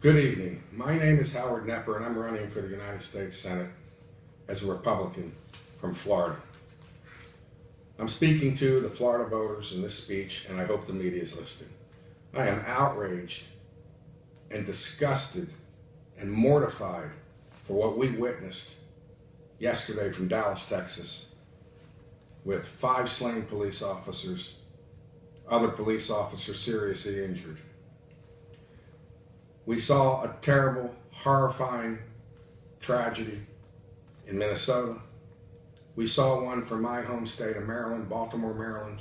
Good evening. My name is Howard Knepper, and I'm running for the United States Senate as a Republican from Florida. I'm speaking to the Florida voters in this speech, and I hope the media is listening. I am outraged and disgusted and mortified for what we witnessed yesterday from Dallas, Texas, with 5 slain police officers, other police officers seriously injured. We saw a terrible, horrifying tragedy in Minnesota. We saw one from my home state of Maryland, Baltimore, Maryland.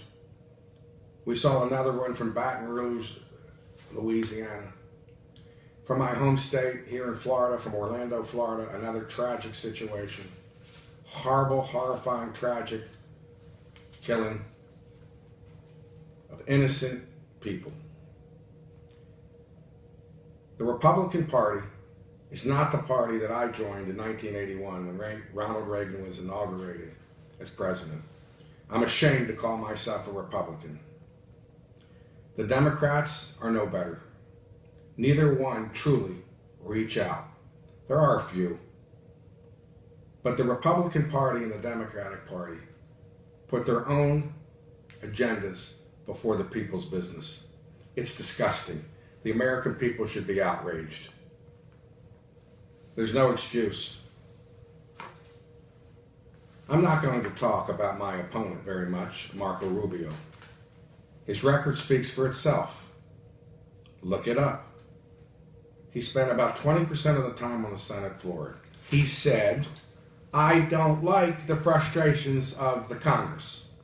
We saw another one from Baton Rouge, Louisiana. From my home state here in Florida, from Orlando, Florida, another tragic situation. Horrible, horrifying, tragic killing of innocent people. The Republican Party is not the party that I joined in 1981 when Ronald Reagan was inaugurated as president. I'm ashamed to call myself a Republican. The Democrats are no better. Neither one truly reach out. There are a few. But the Republican Party and the Democratic Party put their own agendas before the people's business. It's disgusting. The American people should be outraged. There's no excuse. I'm not going to talk about my opponent very much, Marco Rubio. His record speaks for itself. Look it up. He spent about 20% of the time on the Senate floor. He said, I don't like the frustrations of the Congress.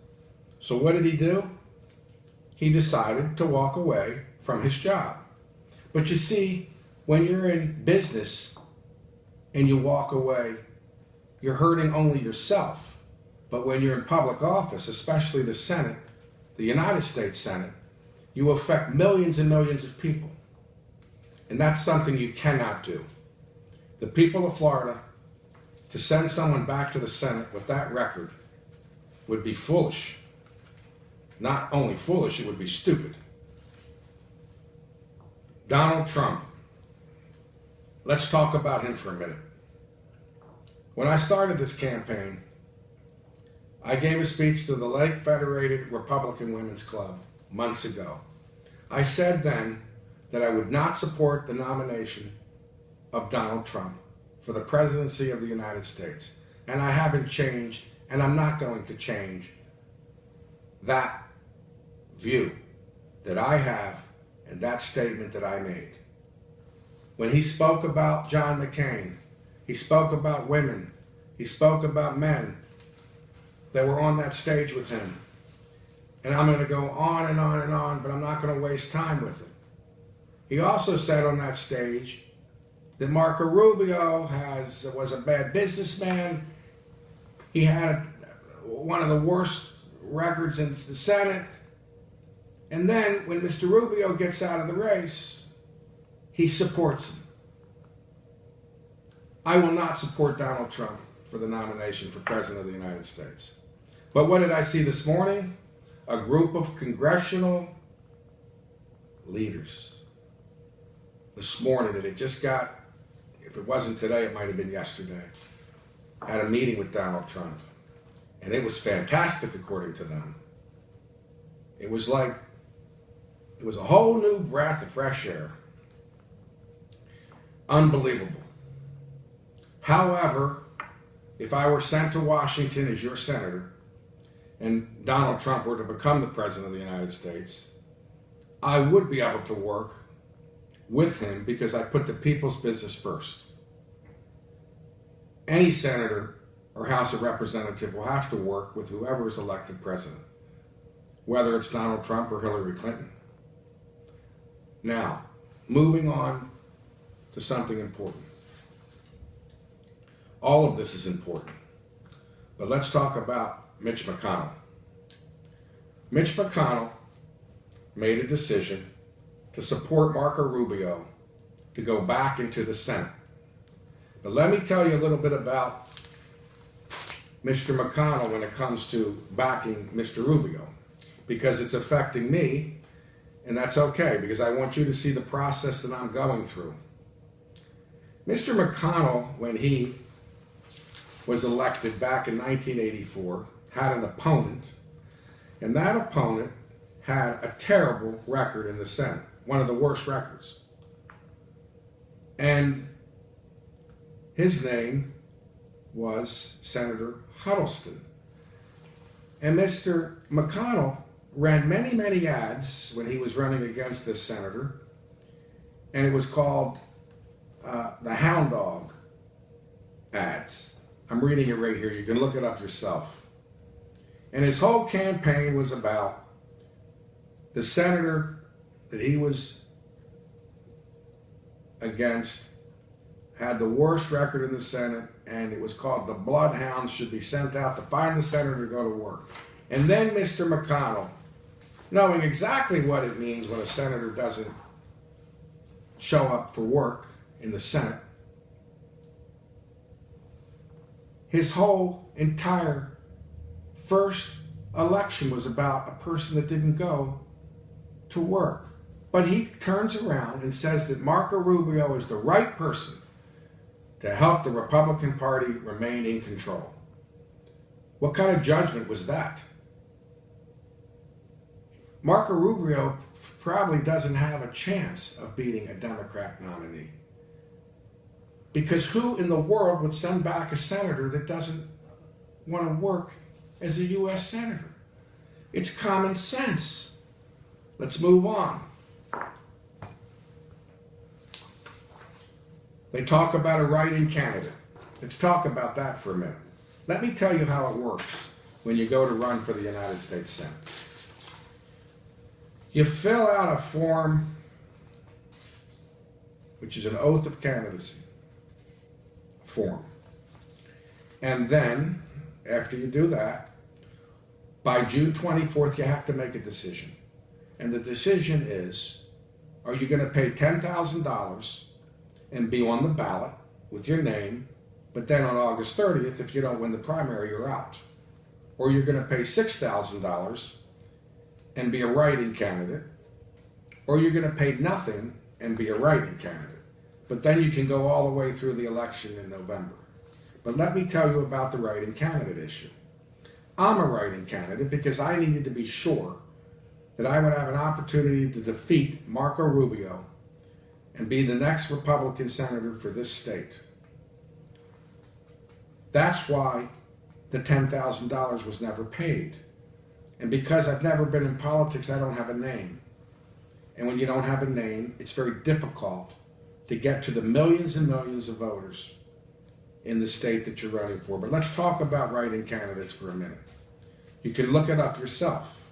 So what did he do? He decided to walk away from his job. But you see, when you're in business and you walk away, you're hurting only yourself. But when you're in public office, especially the Senate, the United States Senate, you affect millions and millions of people. And that's something you cannot do. The people of Florida, to send someone back to the Senate with that record would be foolish. Not only foolish, it would be stupid. Donald Trump. Let's talk about him for a minute. When I started this campaign, I gave a speech to the Lake Federated Republican Women's Club months ago. I said then that I would not support the nomination of Donald Trump for the presidency of the United States. And I haven't changed, and I'm not going to change that view that I have and that statement that I made. When he spoke about John McCain, he spoke about women, he spoke about men that were on that stage with him. And I'm going to go on and on and on, but I'm not going to waste time with it. He also said on that stage that Marco Rubio was a bad businessman. He had one of the worst records in the Senate. And then when Mr. Rubio gets out of the race, he supports him. I will not support Donald Trump for the nomination for President of the United States. But what did I see this morning? A group of congressional leaders this morning that had just got, if it wasn't today, it might have been yesterday, had a meeting with Donald Trump. And it was fantastic according to them. It was a whole new breath of fresh air. Unbelievable. However, if I were sent to Washington as your senator and Donald Trump were to become the president of the United States, I would be able to work with him because I put the people's business first. Any senator or House of Representative will have to work with whoever is elected president, whether it's Donald Trump or Hillary Clinton. Now, moving on to something important. All of this is important, but let's talk about Mitch McConnell. Mitch McConnell made a decision to support Marco Rubio to go back into the Senate. But let me tell you a little bit about Mr. McConnell when it comes to backing Mr. Rubio, because it's affecting me, and that's okay, because I want you to see the process that I'm going through. Mr. McConnell, when he was elected back in 1984, had an opponent, and that opponent had a terrible record in the Senate, one of the worst records. And his name was Senator Huddleston. And Mr. McConnell ran many, many ads when he was running against this senator, and it was called the Hound Dog ads. I'm reading it right here. You can look it up yourself. And his whole campaign was about the senator that he was against had the worst record in the Senate, and it was called the Bloodhounds should be sent out to find the senator to go to work. And then Mr. McConnell, knowing exactly what it means when a senator doesn't show up for work in the Senate, his whole entire first election was about a person that didn't go to work. But he turns around and says that Marco Rubio is the right person to help the Republican Party remain in control. What kind of judgment was that? Marco Rubio probably doesn't have a chance of beating a Democrat nominee. Because who in the world would send back a senator that doesn't want to work as a U.S. senator? It's common sense. Let's move on. They talk about a write-in candidate. Let's talk about that for a minute. Let me tell you how it works when you go to run for the United States Senate. You fill out a form, which is an oath of candidacy form. And then, after you do that, by June 24th, you have to make a decision. And the decision is, are you going to pay $10,000 and be on the ballot with your name, but then on August 30th, if you don't win the primary, you're out? Or you're going to pay $6,000 and be a write-in candidate, or you're going to pay nothing and be a write-in candidate. But then you can go all the way through the election in November. But let me tell you about the write-in candidate issue. I'm a write-in candidate because I needed to be sure that I would have an opportunity to defeat Marco Rubio and be the next Republican senator for this state. That's why the $10,000 was never paid. And because I've never been in politics, I don't have a name. And when you don't have a name, it's very difficult to get to the millions and millions of voters in the state that you're running for. But let's talk about write-in candidates for a minute. You can look it up yourself.